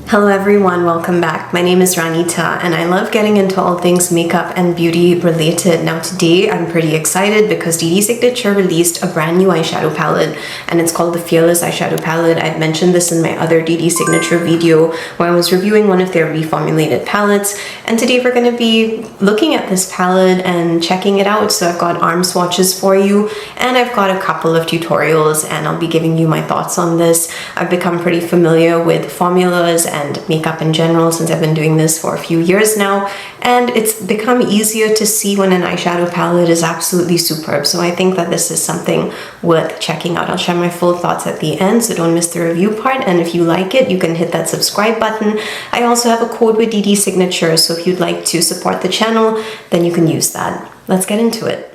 Hello everyone, welcome back. My name is Ranita and I love getting into all things makeup and beauty related. Now today I'm pretty excited because Dede Signature released a brand new eyeshadow palette and it's called the Fearless Eyeshadow Palette. I'd mentioned this in my other Dede Signature video where I was reviewing one of their reformulated palettes, and today we're going to be looking at this palette and checking it out. So I've got arm swatches for you and I've got a couple of tutorials and I'll be giving you my thoughts on this. I've become pretty familiar with formulas and makeup in general since I've been doing this for a few years now, and it's become easier to see when an eyeshadow palette is absolutely superb. So I think that this is something worth checking out. I'll share my full thoughts at the end, so don't miss the review part, and if you like it you can hit that subscribe button. I also have a code with Dede Signature, so if you'd like to support the channel then you can use that. Let's get into it.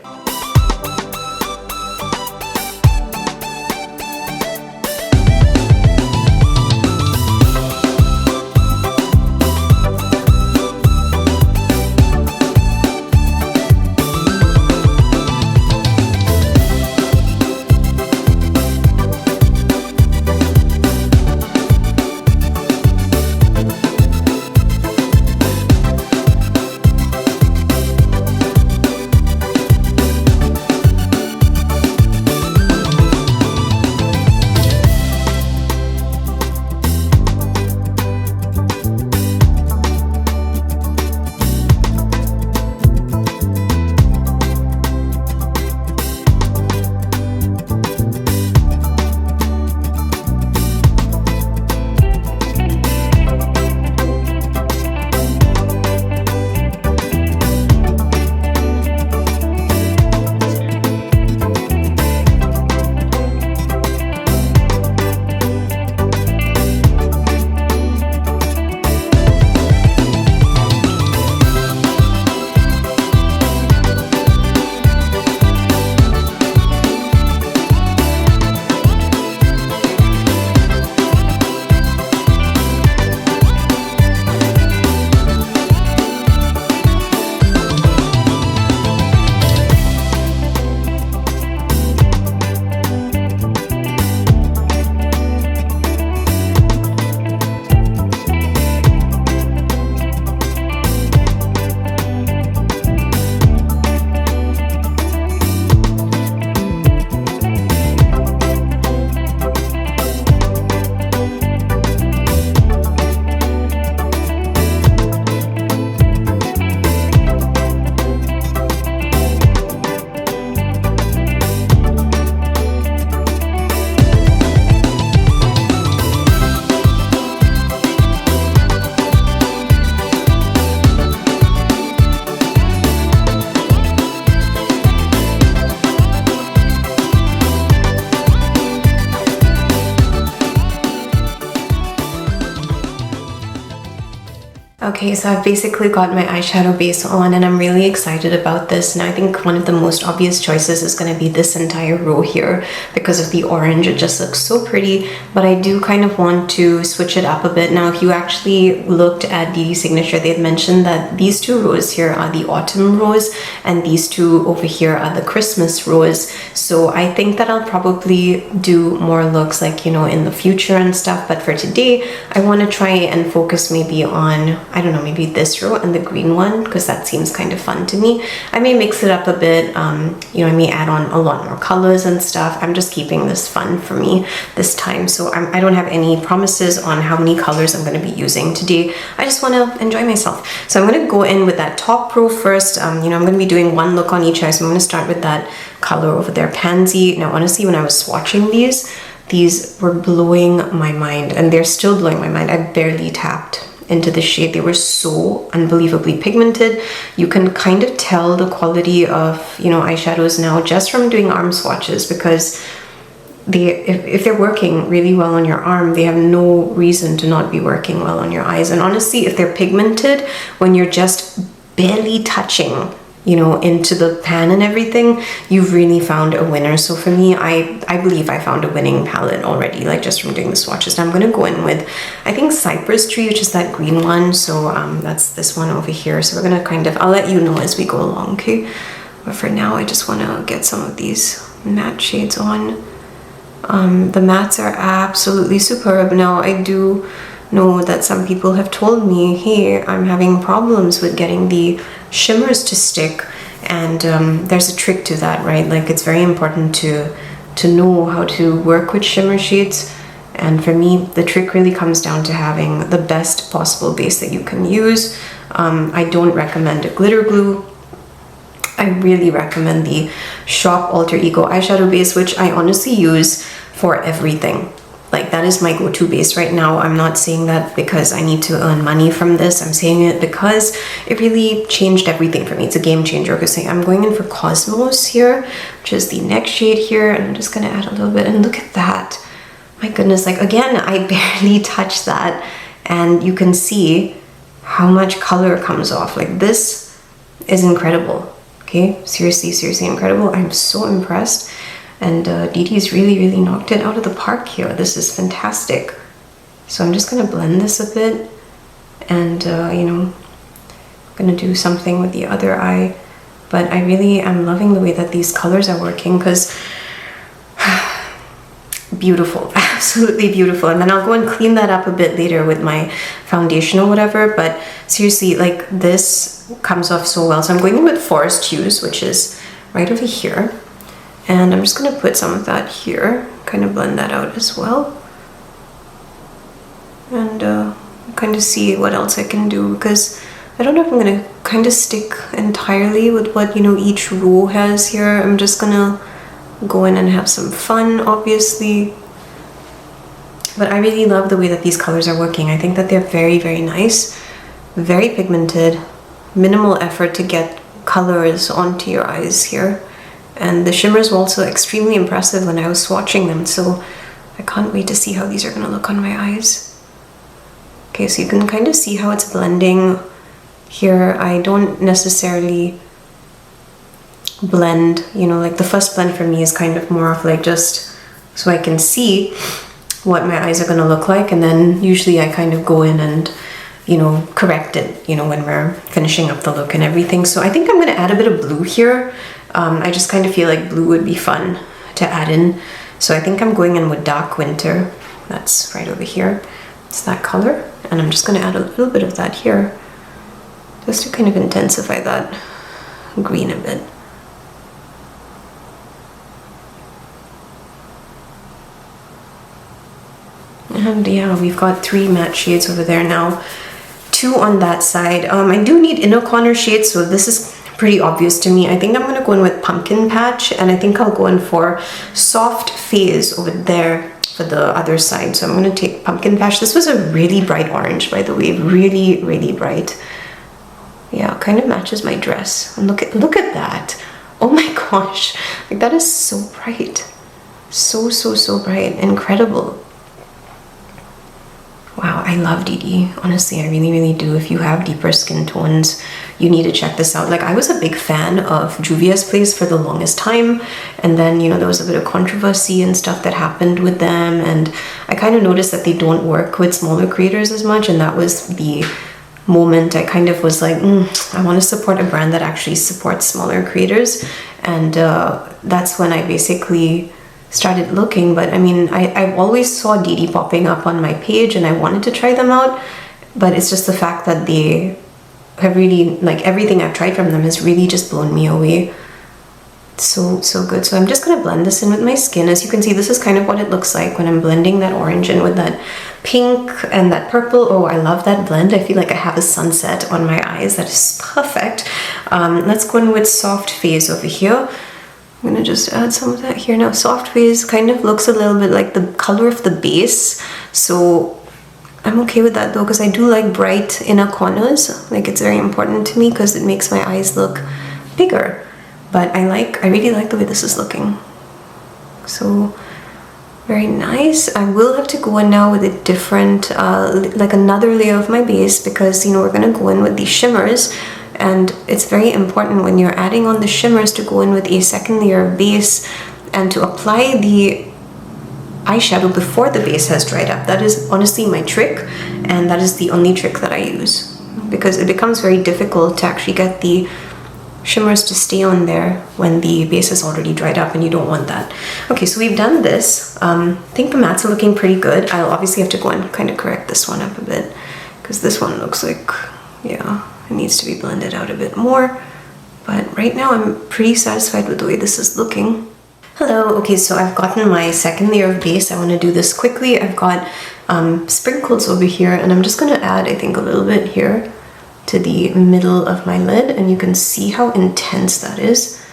Okay, so I've basically got my eyeshadow base on and I'm really excited about this, and I think one of the most obvious choices is going to be this entire row here because of the orange. It just looks so pretty, but I do kind of want to switch it up a bit. Now if you actually looked at Dede Signature, they had mentioned that these two rows here are the autumn rows and these two over here are the Christmas rows. So I think that I'll probably do more looks like, you know, in the future and stuff, but for today I want to try and focus maybe on, I don't know, maybe this row and the green one because that seems kind of fun to me. I may mix it up a bit, you know, I may add on a lot more colors and stuff. I'm just keeping this fun for me this time, so I don't have any promises on how many colors I'm going to be using today. I just want to enjoy myself. So I'm going to go in with that top row first. You know, I'm going to be doing one look on each eye, so I'm going to start with that color over there, Pansy. Now honestly, when I was swatching these were blowing my mind, and they're still blowing my mind. I barely tapped into the shade. They were so unbelievably pigmented. You can kind of tell the quality of, you know, eyeshadows now just from doing arm swatches, because if they're working really well on your arm, they have no reason to not be working well on your eyes. And honestly, if they're pigmented, when you're just barely touching, you know, into the pan and everything, you've really found a winner. So for me, I believe I found a winning palette already, like just from doing the swatches. Now I'm going to go in with, I think, Cypress Tree, which is that green one. So that's this one over here. So we're going to kind of, I'll let you know as we go along, okay? But for now, I just want to get some of these matte shades on. The mattes are absolutely superb. Now I do know that some people have told me, hey, I'm having problems with getting the shimmers to stick, and there's a trick to that, right? Like, it's very important to know how to work with shimmer shades. And for me, the trick really comes down to having the best possible base that you can use. I don't recommend a glitter glue. I really recommend the Shop Alter Ego eyeshadow base, which I honestly use for everything. Like, that is my go-to base right now. I'm not saying that because I need to earn money from this. I'm saying it because it really changed everything for me. It's a game changer. Because I'm going in for Cosmos here, which is the next shade here, and I'm just gonna add a little bit. And look at that. My goodness, like, again, I barely touched that, and you can see how much color comes off. Like, this is incredible. Okay, seriously incredible. I'm so impressed. And Dede's really knocked it out of the park here. This is fantastic. So I'm just gonna blend this a bit, and you know, I'm gonna do something with the other eye. But I really am loving the way that these colors are working, because beautiful, absolutely beautiful. And then I'll go and clean that up a bit later with my foundation or whatever. But seriously, like, this comes off so well. So I'm going in with Forest Hues, which is right over here. And I'm just going to put some of that here, kind of blend that out as well. And kind of see what else I can do, because I don't know if I'm going to kind of stick entirely with what, you know, each row has here. I'm just going to go in and have some fun, obviously. But I really love the way that these colors are working. I think that they're very nice, very pigmented, minimal effort to get colors onto your eyes here. And the shimmers were also extremely impressive when I was swatching them, so I can't wait to see how these are going to look on my eyes. Okay, so you can kind of see how it's blending here. I don't necessarily blend, you know, like the first blend for me is kind of more of like just so I can see what my eyes are going to look like, and then usually I kind of go in and, you know, correct it, you know, when we're finishing up the look and everything. So I think I'm going to add a bit of blue here. I just kind of feel like blue would be fun to add in. So I think I'm going in with Dark Winter. That's right over here. It's that color. And I'm just going to add a little bit of that here, just to kind of intensify that green a bit. And yeah, we've got 3 matte shades over there now, 2 on that side. I do need inner corner shades, so this is pretty obvious to me. I think I'm gonna go in with Pumpkin Patch, and I think I'll go in for Soft Phase over there for the other side. So I'm gonna take Pumpkin Patch. This was a really bright orange, by the way, really bright. Yeah, kind of matches my dress. And look at that. Oh my gosh, like, that is so bright. So bright, incredible. Wow, I love Dede. Honestly, I really do. If you have deeper skin tones, you need to check this out. Like, I was a big fan of Juvia's Place for the longest time, and then, you know, there was a bit of controversy and stuff that happened with them, and I kind of noticed that they don't work with smaller creators as much, and that was the moment I kind of was like, I want to support a brand that actually supports smaller creators. And that's when I basically started looking. But I mean, I always saw Dede popping up on my page, and I wanted to try them out, but it's just the fact that they have really, like, everything I've tried from them has really just blown me away. So good. So I'm just gonna blend this in with my skin. As you can see, this is kind of what it looks like when I'm blending that orange in with that pink and that purple. Oh, I love that blend. I feel like I have a sunset on my eyes. That is perfect. Let's go in with Soft Phase over here. I'm gonna just add some of that here now. Soft Phase kind of looks a little bit like the color of the base, so I'm okay with that though, because I do like bright inner corners. Like, it's very important to me because it makes my eyes look bigger. But I really like the way this is looking. So very nice. I will have to go in now with a different, like another layer of my base, because, you know, we're gonna go in with these shimmers. And it's very important when you're adding on the shimmers to go in with a second layer of base and to apply the eyeshadow before the base has dried up. That is honestly my trick, and that is the only trick that I use, because it becomes very difficult to actually get the shimmers to stay on there when the base is already dried up, and you don't want that. Okay, so we've done this. I think the mattes are looking pretty good. I'll obviously have to go and kind of correct this one up a bit because this one looks like, yeah, it needs to be blended out a bit more. But right now I'm pretty satisfied with the way this is looking. Hello, okay, so I've gotten my second layer of base. I want to do this quickly. I've got sprinkles over here, and I'm just going to add, I think, a little bit here to the middle of my lid, and you can see how intense that is.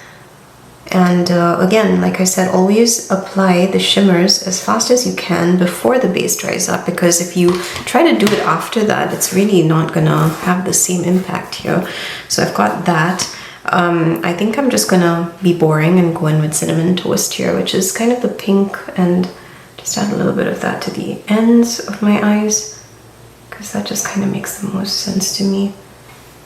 And again, like I said, always apply the shimmers as fast as you can before the base dries up, because if you try to do it after that, it's really not gonna have the same impact here. So I've got that. I think I'm just gonna be boring and go in with cinnamon toast here, which is kind of the pink, and just add a little bit of that to the ends of my eyes, because that just kind of makes the most sense to me.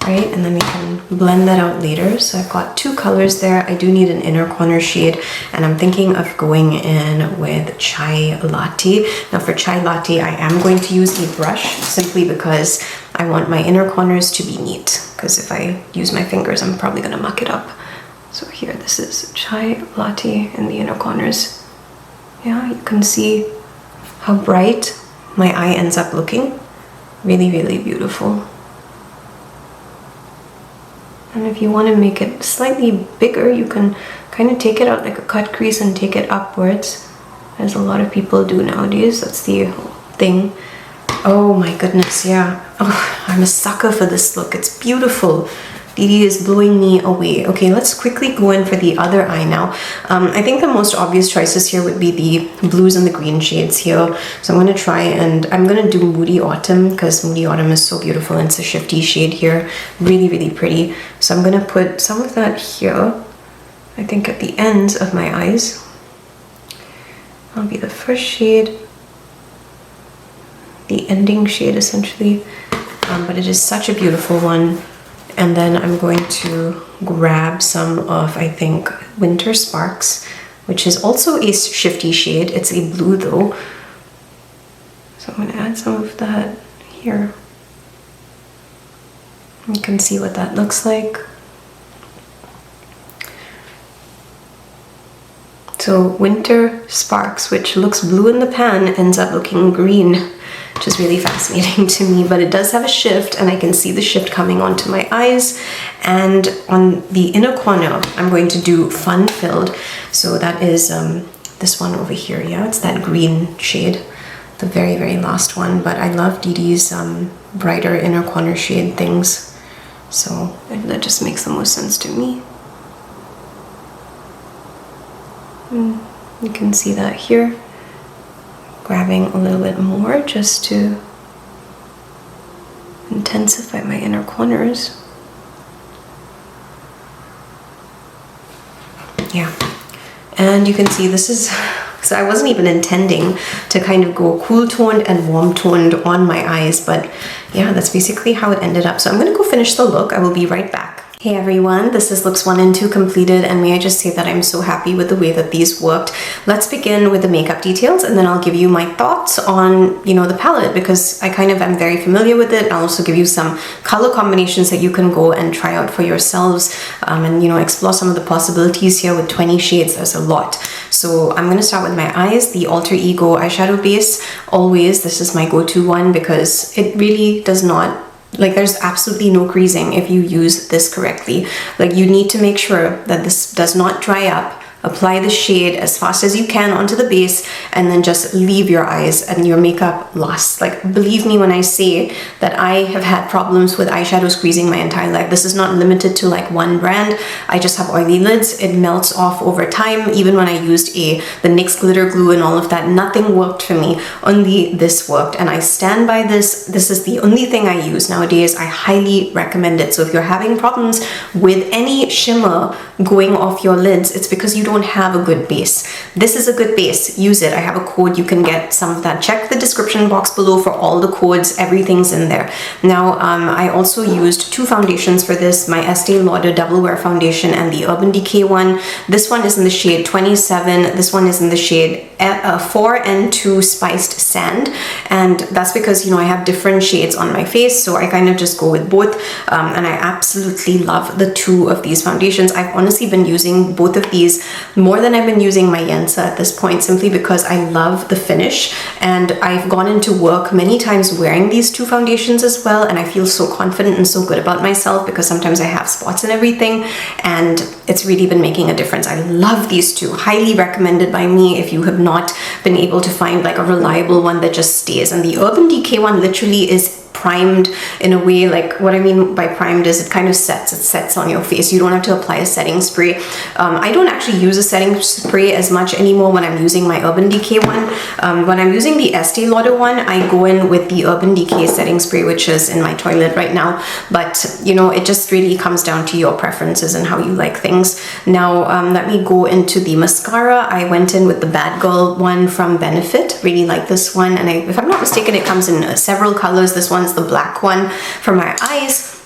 Right, and then we can blend that out later. So I've got two colors there. I do need an inner corner shade, and I'm thinking of going in with Chai Latte. Now for Chai Latte, I am going to use a brush simply because I want my inner corners to be neat, because if I use my fingers, I'm probably gonna muck it up. So here, this is Chai Latte in the inner corners. Yeah, you can see how bright my eye ends up looking. Really, really beautiful. And if you want to make it slightly bigger, you can kind of take it out like a cut crease and take it upwards, as a lot of people do nowadays. That's the thing. Oh my goodness, yeah. Oh, I'm a sucker for this look. It's beautiful. Dede is blowing me away. Okay, let's quickly go in for the other eye now. I think the most obvious choices here would be the blues and the green shades here. So I'm going to try, and I'm going to do Moody Autumn, because Moody Autumn is so beautiful, and it's a shifty shade here. Really, really pretty. So I'm going to put some of that here, I think at the ends of my eyes. That'll be the first shade. The ending shade, essentially. But it is such a beautiful one. And then I'm going to grab some of, I think, Winter Sparks, which is also a shifty shade. It's a blue though. So I'm going to add some of that here. You can see what that looks like. So Winter Sparks, which looks blue in the pan, ends up looking green, which is really fascinating to me, but it does have a shift, and I can see the shift coming onto my eyes. And on the inner corner, I'm going to do Fun Filled. So that is this one over here. Yeah, it's that green shade, the very, very last one. But I love Dede's brighter inner corner shade things. So that just makes the most sense to me. You can see that here. Grabbing a little bit more just to intensify my inner corners. Yeah, and you can see this is, so I wasn't even intending to kind of go cool toned and warm toned on my eyes, but yeah, that's basically how it ended up. So I'm gonna go finish the look. I will be right back. Hey everyone, this is looks 1 and 2 completed, and may I just say that I'm so happy with the way that these worked. Let's begin with the makeup details, and then I'll give you my thoughts on, you know, the palette, because I kind of am very familiar with it. I'll also give you some color combinations that you can go and try out for yourselves, and, you know, explore some of the possibilities here with 20 shades. There's a lot. So I'm going to start with my eyes, the Alter Ego eyeshadow base. Always, this is my go-to one, because it really does not, like, there's absolutely no creasing if you use this correctly. Like, you need to make sure that this does not dry up. Apply the shade as fast as you can onto the base, and then just leave your eyes, and your makeup lasts. Like, believe me when I say that I have had problems with eyeshadows creasing my entire life. This is not limited to like one brand. I just have oily lids. It melts off over time. Even when I used the NYX glitter glue and all of that, nothing worked for me. Only this worked, and I stand by this. This is the only thing I use nowadays. I highly recommend it. So if you're having problems with any shimmer going off your lids, it's because you don't don't have a good base. This is a good base. Use it. I have a code. You can get some of that. Check the description box below for all the codes. Everything's in there. Now, I also used 2 foundations for this, my Estee Lauder Double Wear Foundation and the Urban Decay one. This one is in the shade 27. This one is in the shade 4N2 Spiced Sand. And that's because, you know, I have different shades on my face, so I kind of just go with both. And I absolutely love the 2 of these foundations. I've honestly been using both of these more than I've been using my Yensa at this point, simply because I love the finish. And I've gone into work many times wearing these 2 foundations as well, and I feel so confident and so good about myself because sometimes I have spots and everything, and it's really been making a difference. I love these 2. Highly recommended by me if you have not been able to find like a reliable one that just stays. And the Urban Decay one literally is primed in a way, like what I mean by primed is it kind of sets on your face. You don't have to apply a setting spray. I don't actually use a setting spray as much anymore when I'm using my Urban Decay one. When I'm using the Estee Lauder one, I go in with the Urban Decay setting spray, which is in my toilet right now. But you know, it just really comes down to your preferences and how you like things. Now, let me go into the mascara. I went in with the Bad Girl one from Benefit. Really like this one, and if I'm not mistaken, it comes in several colors. This one's the black one for my eyes.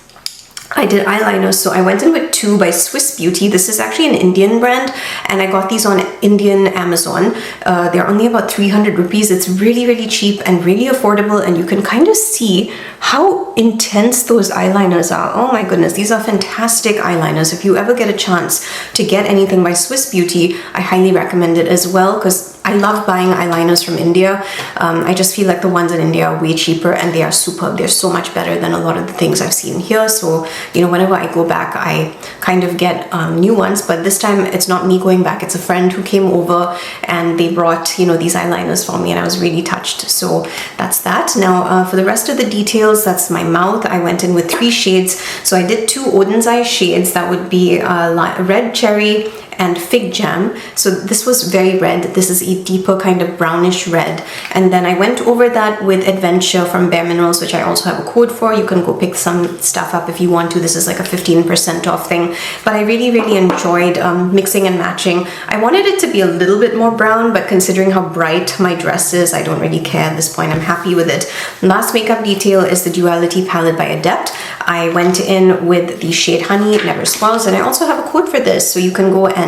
I did eyeliner, so I went in with 2 by Swiss Beauty. This is actually an Indian brand, and I got these on Indian Amazon. They're only about 300 rupees. It's really, really cheap and really affordable, and you can kind of see how intense those eyeliners are. Oh my goodness, these are fantastic eyeliners. If you ever get a chance to get anything by Swiss Beauty, I highly recommend it as well, because I love buying eyeliners from India. I just feel like the ones in India are way cheaper and they are superb. They're so much better than a lot of the things I've seen here. So, you know, whenever I go back, I kind of get new ones, but this time it's not me going back. It's a friend who came over and they brought, you know, these eyeliners for me, and I was really touched. So that's that. Now, for the rest of the details, that's my mouth. I went in with 3 shades. So I did 2 Odin's Eye shades. That would be Red Cherry and Fig Jam. So this was very red. This is a deeper kind of brownish red. And then I went over that with Adventure from Bare Minerals, which I also have a code for. You can go pick some stuff up if you want to. This is like a 15% off thing. But I really, really enjoyed mixing and matching. I wanted it to be a little bit more brown, but considering how bright my dress is, I don't really care at this point. I'm happy with it. Last makeup detail is the Duality palette by Adept. I went in with the shade Honey, It Never Spoils, and I also have a code for this, so you can go and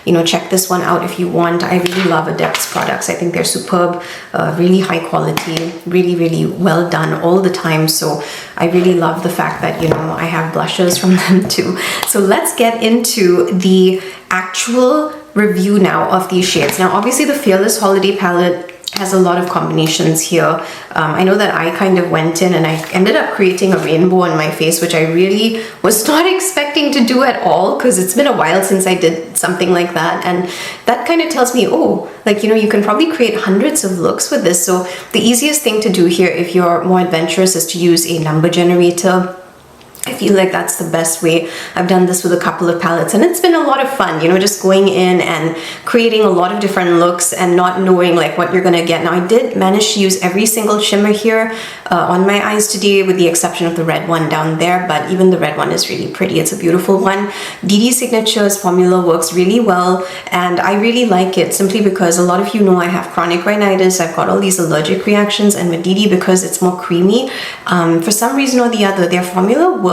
you know, check this one out if you want. I really love Adept's products. I think they're superb, really high quality, really, really well done all the time. So I really love the fact that, you know, I have blushes from them too. So let's get into the actual review now of these shades. Now, obviously the Fearless Holiday palette has a lot of combinations here. I know that I kind of went in and I ended up creating a rainbow on my face, which I really was not expecting to do at all, because it's been a while since I did something like that. And that kind of tells me, oh, like, you know, you can probably create hundreds of looks with this. So the easiest thing to do here, if you're more adventurous, is to use a number generator. I feel like that's the best way. I've done this with a couple of palettes and it's been a lot of fun, you know, just going in and creating a lot of different looks and not knowing like what you're gonna get. Now I did manage to use every single shimmer here on my eyes today, with the exception of the red one down there, but even the red one is really pretty. It's a beautiful one. Dede Signature's formula works really well, and I really like it simply because a lot of you know I have chronic rhinitis. I've got all these allergic reactions, and with Dede, because it's more creamy, for some reason or the other, their formula works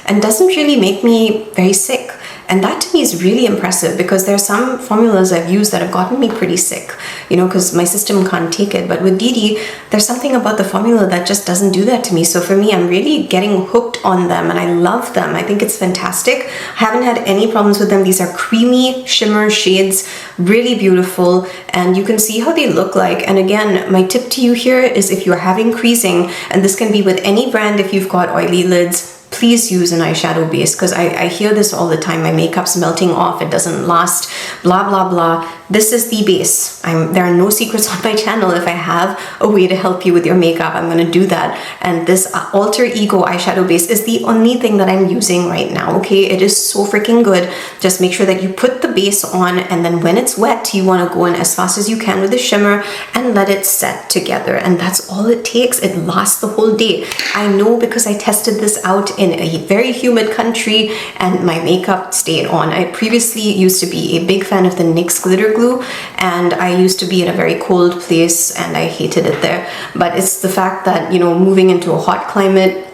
and doesn't really make me very sick. And that to me is really impressive, because there are some formulas I've used that have gotten me pretty sick, you know, because my system can't take it. But with Dede, there's something about the formula that just doesn't do that to me. So for me, I'm really getting hooked on them and I love them. I think it's fantastic. I haven't had any problems with them. These are creamy shimmer shades, really beautiful, and you can see how they look like. And again, my tip to you here is, if you're having creasing, and this can be with any brand if you've got oily lids, please use an eyeshadow base, because I hear this all the time. My makeup's melting off, it doesn't last, blah, blah, blah. this is the base. There are no secrets on my channel. If I have a way to help you with your makeup, I'm going to do that. And this Alter Ego eyeshadow base is the only thing that I'm using right now, okay? It is so freaking good. Just make sure that you put the base on, and then when it's wet, you want to go in as fast as you can with the shimmer and let it set together. And that's all it takes. It lasts the whole day. I know because I tested this out in a very humid country and my makeup stayed on. I previously used to be a big fan of the NYX glitter glue, and I used to be in a very cold place and I hated it there. But it's the fact that, you know, moving into a hot climate,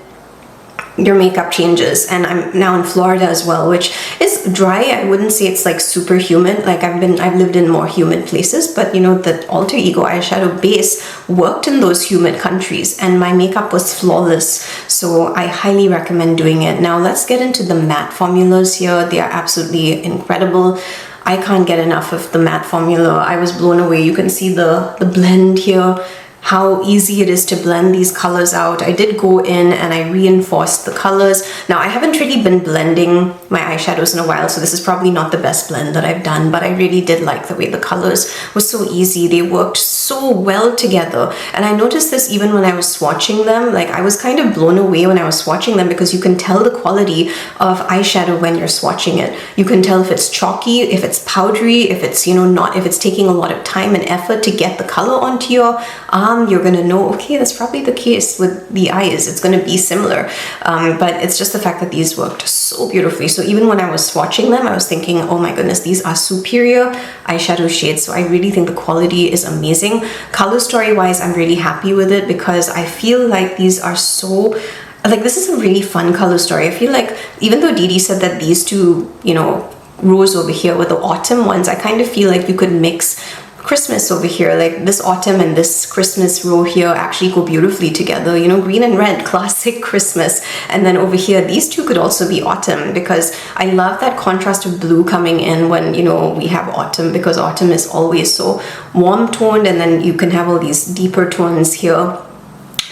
your makeup changes. And I'm now in Florida as well, which is dry. I wouldn't say it's like super humid. Like I've lived in more humid places, but you know, the Alter Ego eyeshadow base worked in those humid countries and my makeup was flawless. So I highly recommend doing it. Now let's get into the matte formulas here. They are absolutely incredible. I can't get enough of the matte formula. I was blown away. You can see the blend here, how easy it is to blend these colors out. I did go in and I reinforced the colors. Now I haven't really been blending my eyeshadows in a while, so this is probably not the best blend that I've done, but I really did like the way the colors were so easy. They worked so well together. And I noticed this even when I was swatching them. Like I was kind of blown away when I was swatching them, because you can tell the quality of eyeshadow when you're swatching it. You can tell if it's chalky, if it's powdery, if it's, you know, if it's taking a lot of time and effort to get the color onto your arm. You're gonna know, okay, that's probably the case with the eyes. It's gonna be similar, but it's just the fact that these worked so beautifully. So even when I was swatching them, I was thinking, oh my goodness, these are superior eyeshadow shades. So I really think the quality is amazing. Color story wise, I'm really happy with it, because I feel like these are so, like, this is a really fun color story. I feel like even though Dede said that these two, you know, rows over here were the autumn ones, I kind of feel like you could mix Christmas over here, like this autumn and this Christmas row here actually go beautifully together, you know, green and red, classic Christmas. And then over here, these two could also be autumn, because I love that contrast of blue coming in when, you know, we have autumn, because autumn is always so warm toned, and then you can have all these deeper tones here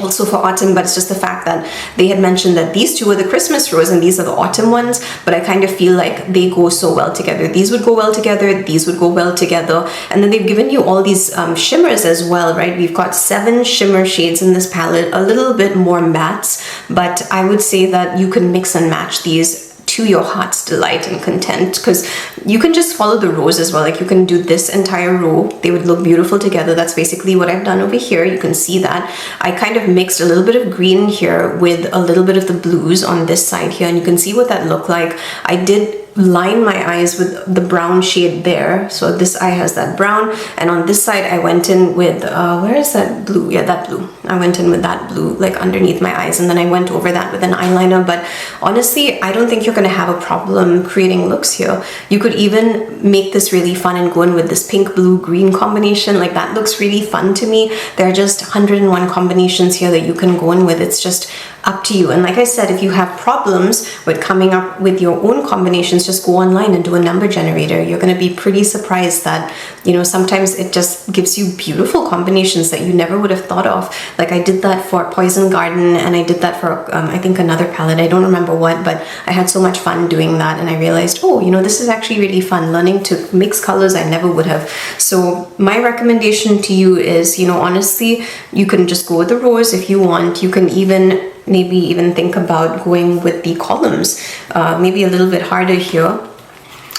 also for autumn. But it's just the fact that they had mentioned that these two are the Christmas rows and these are the autumn ones, but I kind of feel like they go so well together. These would go well together, these would go well together. And then they've given you all these shimmers as well, right? We've got 7 shimmer shades in this palette, a little bit more mattes, but I would say that you can mix and match these to your heart's delight and content, because you can just follow the rows as well. Like you can do this entire row, they would look beautiful together. That's basically what I've done over here. You can see that I kind of mixed a little bit of green here with a little bit of the blues on this side here, and you can see what that looked like. I did line my eyes with the brown shade there, so this eye has that brown, and on this side I went in with where is that blue? Yeah, that blue. I went in with that blue like underneath my eyes, and then I went over that with an eyeliner. But honestly, I don't think you're gonna have a problem creating looks here. You could even make this really fun and go in with this pink, blue, green combination. Like that looks really fun to me. There are just 101 combinations here that you can go in with. It's just up to you. And like I said, if you have problems with coming up with your own combinations, just go online and do a number generator. You're going to be pretty surprised that, you know, sometimes it just gives you beautiful combinations that you never would have thought of. Like I did that for Poison Garden, and I did that for I think another palette. I don't remember what, but I had so much fun doing that, and I realized, oh, you know, this is actually really fun, learning to mix colors I never would have. So my recommendation to you is, you know, honestly, you can just go with the rows if you want. You can even maybe even think about going with the columns, maybe a little bit harder here,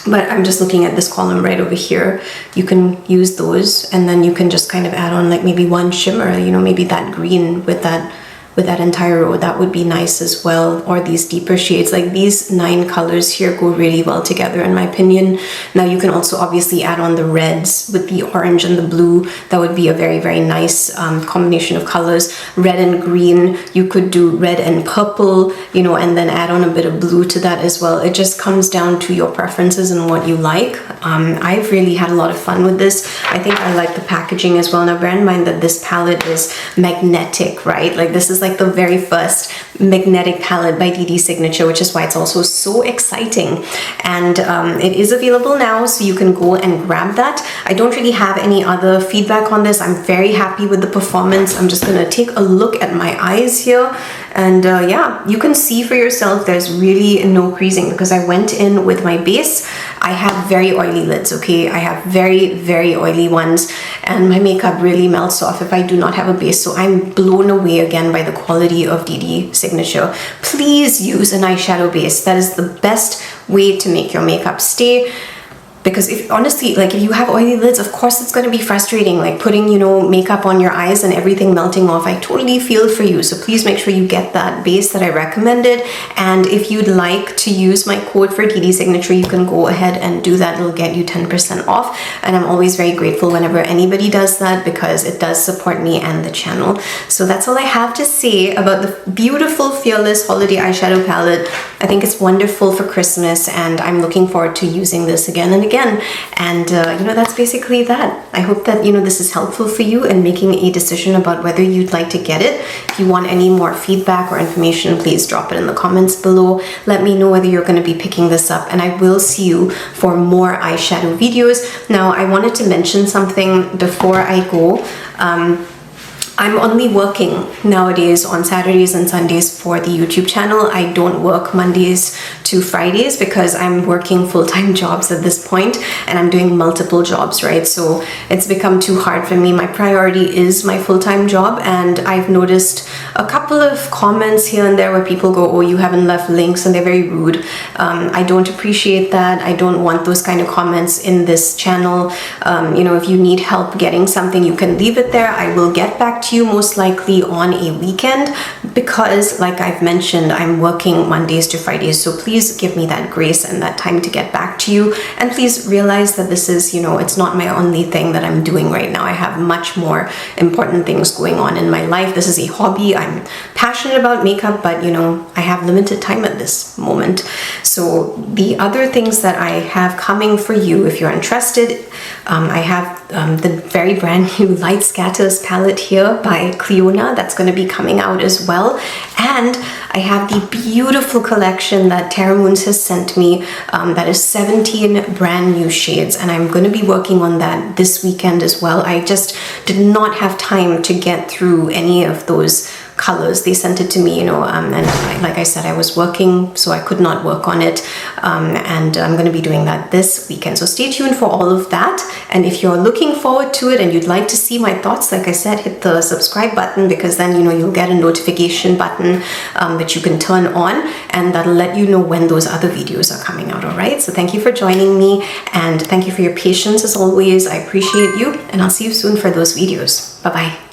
but I'm just looking at this column right over here. You can use those, and then you can just kind of add on like maybe one shimmer, you know, maybe that green with that entire row. That would be nice as well. Or these deeper shades, like these 9 colors here go really well together in my opinion. Now you can also obviously add on the reds with the orange and the blue. That would be a very, very nice combination of colors. Red and green, you could do red and purple, you know, and then add on a bit of blue to that as well. It just comes down to your preferences and what you like. I've really had a lot of fun with this. I think I like the packaging as well. Now bear in mind that this palette is magnetic, right? Like this is like the very first magnetic palette by Dede Signature, which is why it's also so exciting. And it is available now, so you can go and grab that. I don't really have any other feedback on this. I'm very happy with the performance. I'm just gonna take a look at my eyes here, and yeah, you can see for yourself there's really no creasing because I went in with my base. I have very oily lids, okay? I have very, very oily ones, and my makeup really melts off if I do not have a base. So I'm blown away again by the quality of Dede Signature. Please use an eyeshadow base. That is the best way to make your makeup stay. Because if honestly, like if you have oily lids, of course it's going to be frustrating, like putting, you know, makeup on your eyes and everything melting off. I totally feel for you. So please make sure you get that base that I recommended. And if you'd like to use my code for Dede Signature, you can go ahead and do that. It'll get you 10% off. And I'm always very grateful whenever anybody does that, because it does support me and the channel. So that's all I have to say about the beautiful Fearless Holiday eyeshadow palette. I think it's wonderful for Christmas, and I'm looking forward to using this again and again. And you know, that's basically that. I hope that, you know, this is helpful for you in making a decision about whether you'd like to get it. If you want any more feedback or information, please drop it in the comments below. Let me know whether you're going to be picking this up, and I will see you for more eyeshadow videos. Now, I wanted to mention something before I go. I'm only working nowadays on Saturdays and Sundays for the YouTube channel. I don't work Mondays to Fridays because I'm working full-time jobs at this point, and I'm doing multiple jobs, right? So it's become too hard for me. My priority is my full-time job, and I've noticed a couple of comments here and there where people go, oh, you haven't left links, and they're very rude. I don't appreciate that. I don't want those kind of comments in this channel. You know, if you need help getting something, you can leave it there. I will get back to you most likely on a weekend, because like I've mentioned, I'm working Mondays to Fridays. So please give me that grace and that time to get back to you. And please realize that this is, you know, it's not my only thing that I'm doing right now. I have much more important things going on in my life. This is a hobby. I'm passionate about makeup, but you know, I have limited time at this moment. So the other things that I have coming for you, if you're interested, I have the very brand new Light Scatters palette here by Cleona. That's going to be coming out as well. And I have the beautiful collection that Terra Moons has sent me that is 17 brand new shades, and I'm going to be working on that this weekend as well. I just did not have time to get through any of those colors. They sent it to me, you know, and like I said, I was working, so I could not work on it, and I'm going to be doing that this weekend. So stay tuned for all of that. And if you're looking forward to it and you'd like to see my thoughts, like I said, hit the subscribe button, because then, you know, you'll get a notification button that you can turn on, and that'll let you know when those other videos are coming out. All right, so thank you for joining me, and thank you for your patience as always. I appreciate you, and I'll see you soon for those videos. Bye bye.